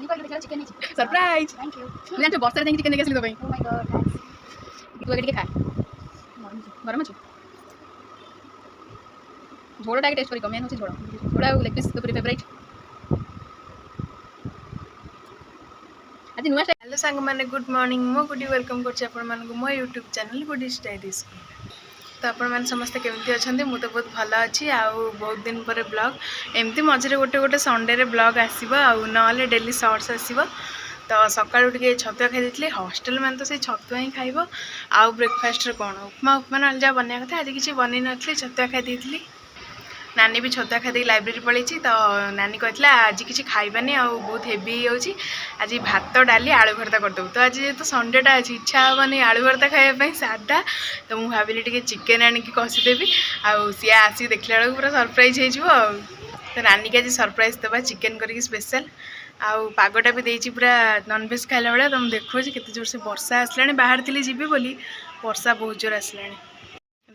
नानी को देखा चिकन नहीं सरप्राइज थैंक यू मैं तो बर्षा जाई चिकन लेके आसली तो भाई ओ माय गॉड थैंक्स तू आगे खा गरम अछि झोड़टा के टेस्ट करी मेन होची झोड़ा लेग पीस तो पूरी फेवरेट आज नुआ हेलो सांग मैंने गुड मॉर्निंग मो गुडी वेलकम करछि अपन मान को मो यूट्यूब चैनल गुडी स्टाइलिश तो आपण मैंने समस्त केमती अच्छा मुझे तो बहुत भल अच्छी आउ बहुत दिन पर ब्लॉग एमती मझे गोटे गोटे संडे रे ब्लॉग आसो आउ ना डेली शॉर्ट्स आसो तो सकाळू टे छतुआ खाई हॉस्टेल मैंने तो से छतुआ ही खाइब आउ ब्रेकफास्ट कौन उपमा उपमा ना जहाँ बनवा कथा आज किसी बनई नी छतुआ खाई नानी भी छतुआ खाई लाइब्रेरी पलि तो नानी कहला आज किसी खाइबानी आ बहुत हेवी हो आज भात डाली आलू भर्ता करदेबू तो आज जेहतु संडेटा अच्छी इच्छा हेनी आलू भर्ता खायापी सादा तो मुझे भाविली टे चिकेन आणिकी कषिदेवी आउ सी आसिक देखला बेलू पूरा सरप्राइज हो तो नानी की आज सरप्राइज देवा चिकेन करके स्पेशल आउ पागटा भी देती पूरा नॉनवेज खाइला बेला तो मुझे देखुची केते जोर से वर्षा आसला बाहर थी जीवी बोली वर्षा बहुत जोर आसला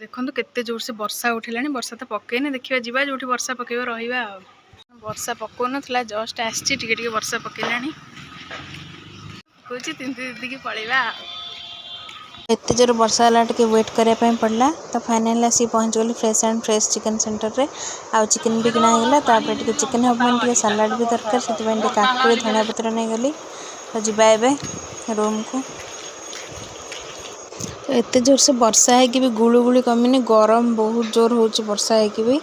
देखो केते जोर से वर्षा उठेला वर्षा तो पकईनी देखा जा जो वर्षा पकेब रहा वर्षा पकौन जस्ट आसटी वर्षा पकईला कौच तीन दीदी की पलैबा एत जोर वर्षा है टे वेट करने पड़ा तो फाइनाली आसी पहुँच गली fresh and fresh chicken centre रे आउ चिकन भी किना होगा तापर टे चिकन हम सालाड भी दरकार से काकुड़ी धनिया पत्र नहीं गली तो जीवा एवं रूम को तो एत जोर से वर्षा है कि भी गुलु गुली कमी गरम बहुत जोर हो वर्षा है कि भी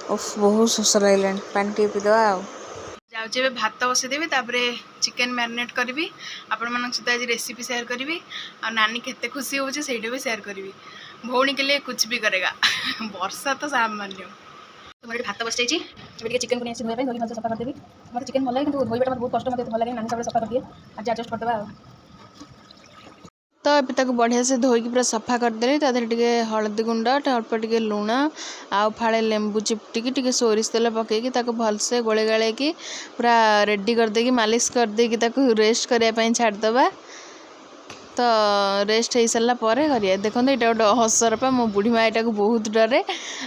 बहुत शोष लगे पानी टे पीदे जाऊँ भात बसईदेवी तापर चिकेन मैरिनेट करी आपण मान सहित आज रेसिपी शेयर करी आ नानी केते खुशी हो भी शेयर करी भौणी के लिए कुछ भी करेगा वर्षा तो सामान्य तो मोर भात बस जाइए चिकेन को नहीं धोया धोई भल सफा करदेवी मतलब चिकेन भल लगे धोईटा बहुत कष्ट मतलब भल लगे नानी सब सफा करदिए आज एडजस्ट करदेवा तो ये बढ़िया से धोईकी पूरा सफा करदेली टे हलदी गुंड अल्प टे लुण आउ फाड़े लेंबू चिपटिकी टे सोरिष तेल पकईकी भलसे गोले गाड़े पूरा रेडी करदेकी मालिश करदेकी रेस्ट करने छाड़दबा तो रेस्ट हो सारा पर करिए देखो ये गोटे हसरपा मो बुढ़ी माँ यहाँ बहुत डरे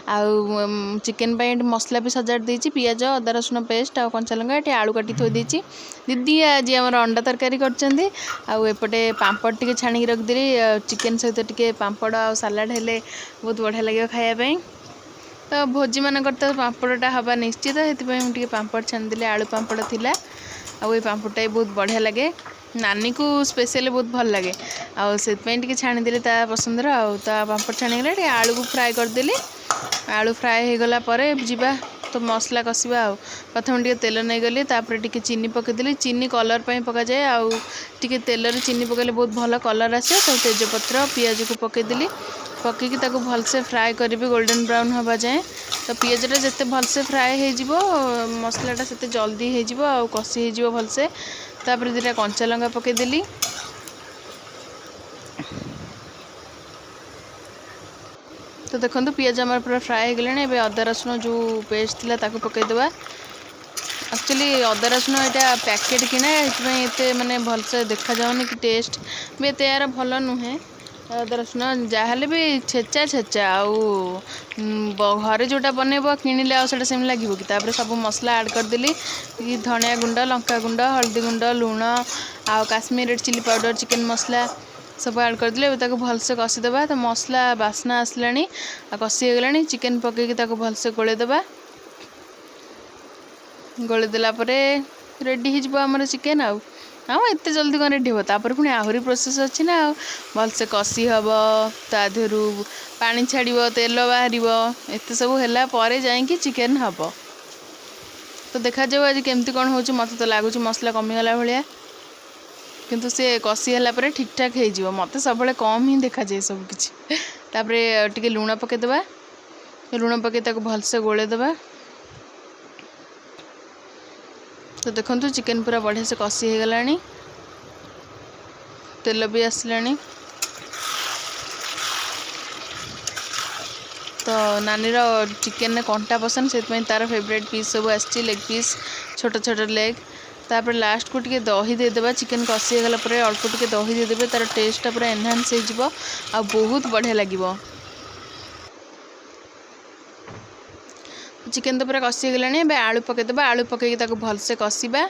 आउ चिकेन मसला भी सजाड़ देती पियाज अदा रसुण पेस्ट आ कंचा लंका ये आलू काटी थोड़ी दीदी दीदी आज आम अंडा तरकारी करपटे पापड़ टे छाणी रखिदेली चिकेन सहित टे पापड़ आ सालाड हेले बहुत बढ़िया लगे खायापी तो भोजी मानक तो पापड़टा हवा निश्चित से पापड़ छाणीदेली आलू पापड़ थिला आउ ये पापड़टा बहुत बढ़िया लगे नानी को स्पेशली बहुत भल लगे आउ से छाणीदेली ता पसंदर आउ ता पापड़ छाणीगले आलू को फ्राए करदेली आलू फ्राए हो गला पर जीवा तो मसला कषा आउ प्रथम टे तेल नहीं गली तापर टे चीनी पकईदेली चीनी कलर पका जाए आउ टे तेल चीनी पकईले बहुत भल कलर आसे तो तेजपत्र पियाज को पकईदेली पकईकी भलसे फ्राए करी गोल्डन ब्राउन हवा जाए तो पियाजटा जिते भलसे फ्राए हो मसलाटा से जल्दी हो कषि हो भलसे तापर दुटा कंचा लंका पकईदेली तो देखो पियाज आम पूरा फ्राए हो गले अदा रसुण जो पेस्ट थी पकईदेवा एक्चुअली अदा रसुण यहाँ पैकेट किना ये माने भलसे देखा जाऊनी कि टेस्ट भी एत यार भल नुहे अदा रसुण जहाँ भी छेचा छेचा आउ घरे जोटा बनइब किणिले आटा सेम लगे कि तापर सब मसला ऐड करदेली कि धनिया गुंड लंका गुंड हल्दी गुंड लुण आउ Kashmir red chilli powder chicken masala सब ऐड करदेले भलसे कषिदेवा तो मसला बास्ना आसला कषि होगला चिकेन पकईकी भलसे गोलेदेवा गोलेदेला रेडी होमर चिकेन आउ हाँ एत जल्दी कौन रेडी हो तापर पुणी आहरी प्रोसेस अच्छी ना भलसे कषि हम ताधु पानी छाड़ तेल बाहर एत सब है जाकि चिकेन हम तो देखा जाऊ आज केमती कौन हो मत तो लगुच मसला कमीगला भाया किंतु सी कषि है ठीक ठाक हो मत सब कम ही देखा जाए सबकि टे लुण पकईदेवा लुण पकई भलसे गोलेदेवा तो देखो चिकेन पूरा बढ़िया से कषि हो गला तेल भी आसला तो नानी चिकेन कंटा पसंद से तार फेवरेट पीस सब आसी लेग पीस छोट छोट लेग तापर लास्ट को टे दही देदेबा चिकेन कषि हो गला अल्प टे दही देदेबे तार टेस्टा पूरा एनहांस हो बहुत बढ़िया लगे चिकेन तो पूरा कषि गलानी आलू पकईदेबा आलू पकईकी भलसे कषिबा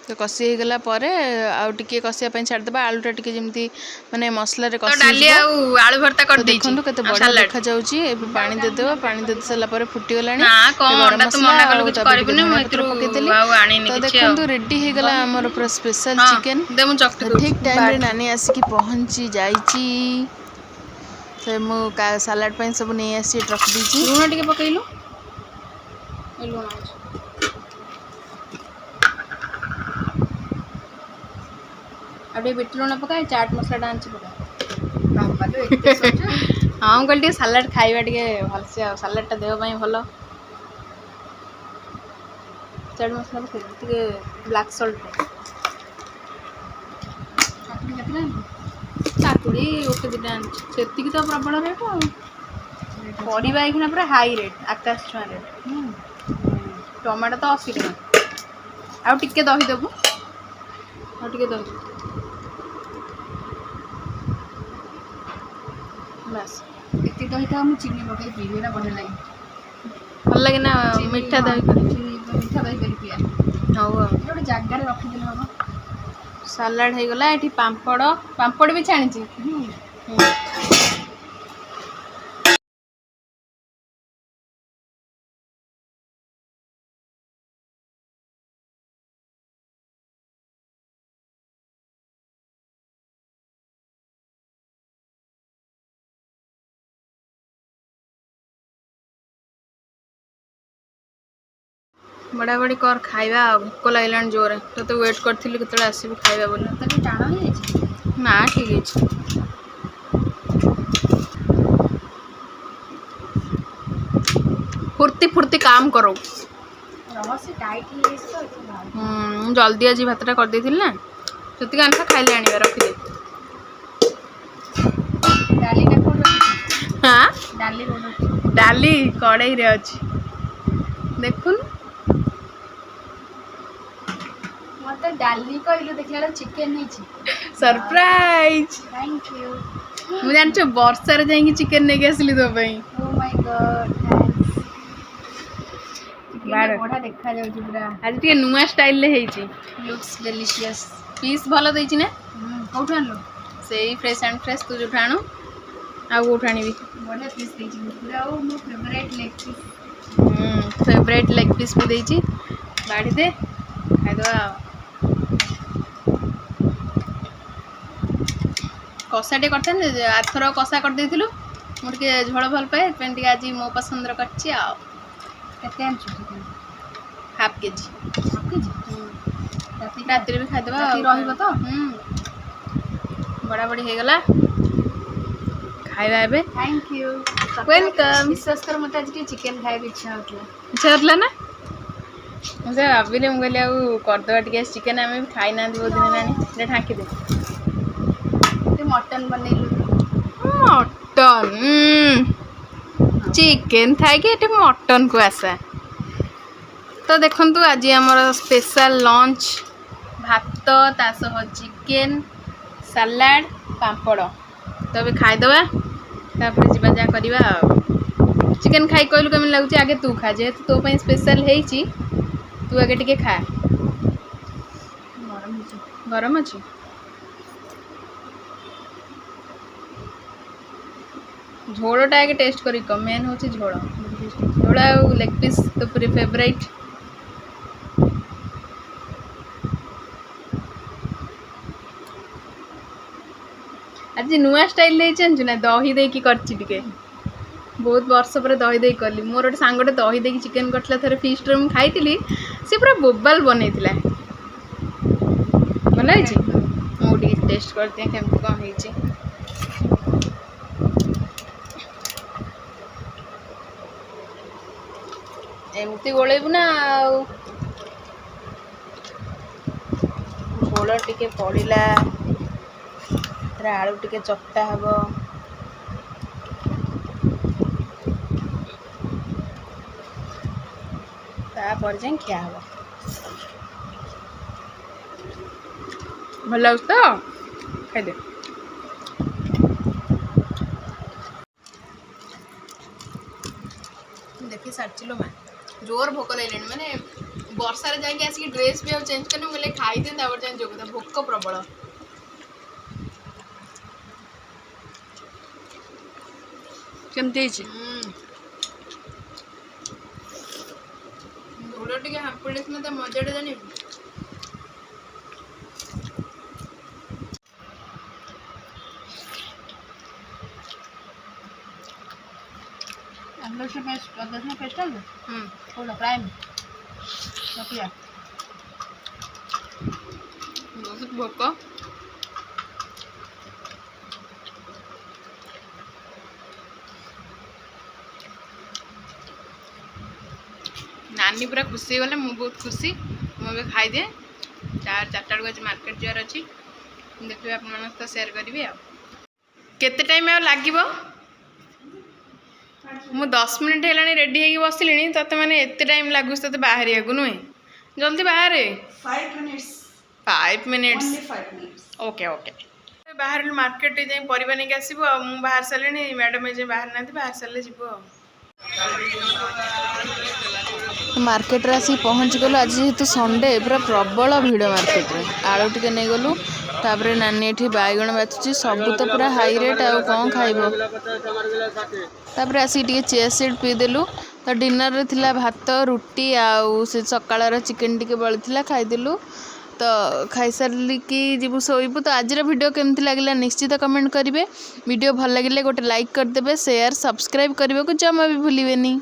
तो कषि हो गला परे आउ टिके कषिया ପାଇଁ ଛାଡିଦେବା ଆଳୁଟା ଟିକେ ଯେମିତି ମାନେ ମସଲାରେ तो କଷି डाली ଯିବ। आउ आलू भर्ता कर दी ଦେଖନ୍ତୁ କେତେ ବଢିଆ ଦେଖା ଯାଉଛି। ଏବେ ପାଣି ଦେଇଦେବା, ପାଣି ଦେଇ ସାରିଲା ପରେ ଫୁଟି ଗଲାଣି। ନା କଣ ଗରମ ଅଣ୍ଡା ତ ମସଲା ମନା କଲୁ ଆଉ କିଛି ତାପରେ ଟିକେ କରିବୁନି, ମୁଁ ଧଣିଆ ପତ୍ର ଏଥିରୁ ପକେଇଦେଲି। ଆଉ ଆଣିନି ତ କିଛି। ଦେଖନ୍ତୁ ରେଡି ହେଇଗଲା ଆମର ପୁରା ସ୍ପେଶାଲ ହଁ ଚିକେନ। ଦେ ମୁଁ ଚକଟି ତ ଦଉଛି ଠିକ ଟାଇମରେ ନାନୀ ଆସିକି ପହଞ୍ଚି ଯାଇଛି। ସେ ମୁଁ ସାଲାଡ ପାଇଁ ସବୁ ନେଇ ଆସିଛି, ରଖିଦେଇଛି। ଲୁଣ ଟିକେ ପକେଇଲୁ, ଏ ଲୁଣ ଅଛି। ଆଉ ଟିକେ ବିଟ ଲୁଣ ପକା, ଚାଟ୍ ମସଲାଟା ଆଣିଛି ପକା। ହଁ ମୁଁ କହିଲି ଟିକେ ସାଲାଡ ଖାଇବା ଟିକେ ଭଲସେ, ଆଉ ସାଲାଡଟା ଦେହ ପାଇଁ ଭଲ। ଚାଟ୍ ମସଲା ପକେଇ ଟିକେ ବ୍ଲାକ୍ ସଲ୍ଟ। କାକୁଡ଼ି ଗୋଟେ ଦୁଇଟା ଆଣିଛି, ସେତିକି ତ ପ୍ରବଳ ରେଟ୍ ଆଉ। ପରିବା ଏଇଖିନା ପୁରା ହାଇ ରେଟ୍, ଆକାଶ ଛୁଆଁ ରେଟ୍। ଟମାଟୋ ତ 80 ଟଙ୍କା। ଆଉ ଟିକେ ଦହି ଦେବୁ, ଆଉ ଟିକେ ଦହି ବାସ୍। ଏତିକି ଦହି ତ ମୁଁ ଚିନି ପକେଇ ପିଇବି, ଏଇଟା ବଢ଼ିଆ ଲାଗେ। ଭଲ ଲାଗେ ନା ମିଠା ଦହି କରି? ମିଠା ଦହି କରି ପିଇବା। ହଉ ଆଉ ଗୋଟେ ଜାଗାରେ ରଖିଦେଲେ ହବ। ସାଲାଡ଼ ହେଇଗଲା। ଏଠି ପାମ୍ପଡ଼ ବି ଛାଣିଛି। ବଡ଼ା ବଡ଼ି କର, ଖାଇବା। ଭୋକ ଲାଗିଲାଣି ଜୋରରେ। ତୋତେ ୱେଟ୍ କରିଥିଲି କେତେବେଳେ ଆସିବୁ ଖାଇବା ବୋଲି। ଟାଣ ହେଇଯାଇଛି ନା, ଠିକ୍ ଅଛି। फुर्ती फुर्ती काम करो। जल्दी आज भातटा कर देथिल ना, सेतिक आनसा खाइले आनिबा रखिदे। हाँ डाली कड़ाई रे अछि, देखुन मत डाली कहलु, देखला चिकन नहीं। Surprise, thank you. मु जान छ वर्षा रे जाई चिकन ने के असली तो पई। Oh my God, thanks. बड़ा देखा जाउ छी पूरा। आज टिके नुआ स्टाइल ले हेई छी, लुक्स डिलीशियस। पीस भलो देई छी ना? कोठु आनलो? सेई फ्रेश एंड फ्रेश तू जो ठाणु आ कोठु आनिबी? बड़ा पीस देई छी पूरा। ओ मो favourite leg piece. Favourite leg piece भी देई छी। बाड़ी दे खाइ दो। कषाटे करते आरथर कषा कर देथिलु, मु टिके झोल भल पाए, पेन टिके आज मो पसंद करछि। आ केते आनछु chicken? Half KG. Half KG? राति भी खाइ देबा। राति रहइबो तो? बड़ा बड़ी हे गला खाइबा एबे। Thank you, welcome. विश्वास कर, मते आज के चिकन खाइबे इच्छा होतला ना। मुझे भाविले मु कहले आ कर दवा टिके चिकन। आमे भी खाइ ना बहुत दिन नानी। ले ढाकी दे। मटन बनैलु? मटन चिकेन थाई कि एटे मटन को आसा। तो देखंतु आज हमर स्पेशल लंच, भात तासह चिकेन, सलाड, पापड़। तो अबे खाइ दवा, तापर जीवा जा करबा। चिकेन खाइ कहलु केमन लागुची? आगे तू खा, जे तो पई स्पेशल हेइची, तू आगे टिके खा। गरम अछि। झोड़टा आगे टेस्ट करी कम, मेन होची झोड़। झोड़ा और लेग पीस तो पूरे फेवरेट। आज नुआ स्टाइल ले चंजु ना, दही दे की करछि टिके। बहुत वर्ष पर दही दे करली। मोर गोटे सांगटे दही दे की चिकेन करथला थरे फीस्ट रे, मु खाइतिली। से पूरा बोबाल बनैतिला। भल हैछि? मु टिके टेस्ट करते केमति कोन हैछि। एमती गोलेबु ना, झोल टिके पड़िला, आलू टिके चकटा हबो। तापर जाई खिया हबो। भल लाଗୁଛି ତ? ଖାଇଦେ। देखी सारचिलो मा जोर भोक लागलानी, माने ବର୍ଷାରେ ଯାଇକି ଆସିକି ଡ୍ରେସ୍ ବି ଆଉ ଚେଞ୍ଜ କରିନି ମୁଁ କହିଲେ ଖାଇଦିଏ ତାପରେ ଯାଇ ଯୋଗ ଭୋକ ପ୍ରବଳ। କେମିତି ହେଇଛି? ଝୋଳ ଟିକେ ହାମ୍ପୁଡ଼ି ସିନା ତା ମଜାଟା ଜାଣିବୁ। ପେଷ୍ଟ ଆଣିଲୁ କୋଉଟା ପ୍ରାଇମ୍ ନକିଆ ବହୁତ ଭୋକ। ନାନୀ ପୁରା ଖୁସି ହେଇଗଲେ, ମୁଁ ବହୁତ ଖୁସି। ମୁଁ ଏବେ ଖାଇଦିଏ। 4ଟା ବେଳକୁ ଆଜି ମାର୍କେଟ ଯିବାର ଅଛି, ଦେଖିବି ଆପଣମାନଙ୍କ ସହିତ ସେୟାର କରିବି। ଆଉ କେତେ ଟାଇମ୍ ଆଉ ଲାଗିବ? ମୁଁ 10 ମିନିଟ୍ ହେଲାଣି ରେଡ଼ି ହେଇକି ବସିଲିଣି, ତତେ ମାନେ ଏତେ ଟାଇମ୍ ଲାଗୁଛି ତତେ ବାହାରିବାକୁ ନୁହେଁ? ଜଲ୍ଦି ବାହାରେ। 5 minutes 5 minutes only 5 minutes okay okay. ବାହାରିଲୁ ମାର୍କେଟରେ ଯାଇ ପରିବା ନେଇକି ଆସିବୁ। ଆଉ ମୁଁ ବାହାରି ସାରିଲିଣି, ମ୍ୟାଡ଼ାମ୍ ଏ ଯାଏଁ ବାହାରି ନାହାନ୍ତି, ବାହାରି ସାରିଲେ ଯିବୁ ଆଉ। ମାର୍କେଟରେ ଆସିକି ପହଞ୍ଚିଗଲୁ। ଆଜି ଯେହେତୁ ସଣ୍ଡେ ପୁରା ପ୍ରବଳ ଭିଡ଼ ମାର୍କେଟରେ। ଆଳୁ ଟିକେ ନେଇଗଲୁ, ତାପରେ ନାନୀ ଏଠି ବାଇଗଣ ବାଛୁଛି। ସବୁ ତ ପୁରା ହାଇ ରେଟ୍, ଆଉ କ'ଣ ଖାଇବ। ତାପରେ ଆସିକି ଟିକେ ଚିଆ ସିଡ୍ ପିଇଦେଲୁ। ତ ଡିନରରେ ଥିଲା ଭାତ, ରୁଟି ଆଉ ସେ ସକାଳର ଚିକେନ୍ ଟିକେ ବଳିଥିଲା, ଖାଇଦେଲୁ। ତ ଖାଇସାରିକି ଯିବୁ ଶୋଇବୁ। ତ ଆଜିର ଭିଡ଼ିଓ କେମିତି ଲାଗିଲା ନିଶ୍ଚିତ କମେଣ୍ଟ କରିବେ। ଭିଡ଼ିଓ ଭଲ ଲାଗିଲେ ଗୋଟେ ଲାଇକ୍ କରିଦେବେ, ସେୟାର ସବସ୍କ୍ରାଇବ୍ କରିବାକୁ ଜମା ବି ଭୁଲିବେନି।